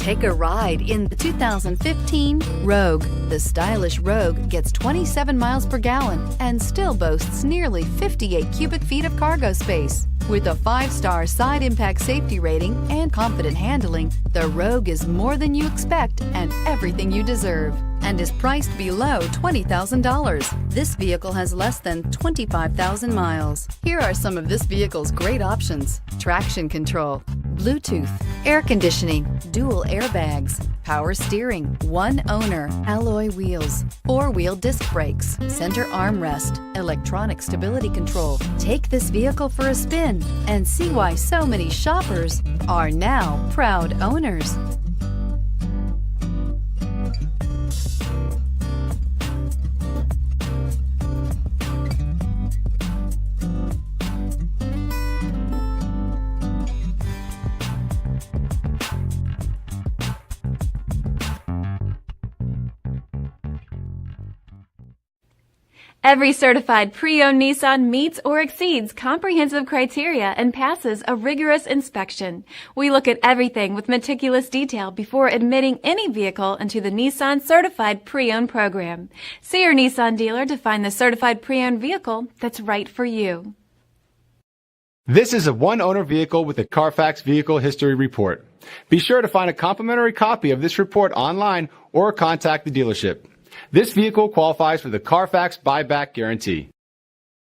Take a ride in the 2015 Rogue. The stylish Rogue gets 27 miles per gallon and still boasts nearly 58 cubic feet of cargo space. With a 5-star side impact safety rating and confident handling, the Rogue is more than you expect and everything you deserve, and is priced below $20,000. This vehicle has less than 25,000 miles. Here are some of this vehicle's great options: traction control, Bluetooth, air conditioning, dual airbags, power steering, one owner, alloy wheels, 4-wheel disc brakes, center armrest, electronic stability control. Take this vehicle for a spin and see why so many shoppers are now proud owners. Every certified pre-owned Nissan meets or exceeds comprehensive criteria and passes a rigorous inspection. We look at everything with meticulous detail before admitting any vehicle into the Nissan Certified Pre-Owned program. See your Nissan dealer to find the certified pre-owned vehicle that's right for you. This is a one-owner vehicle with a CARFAX Vehicle History Report. Be sure to find a complimentary copy of this report online or contact the dealership. This vehicle qualifies for the CARFAX buyback guarantee.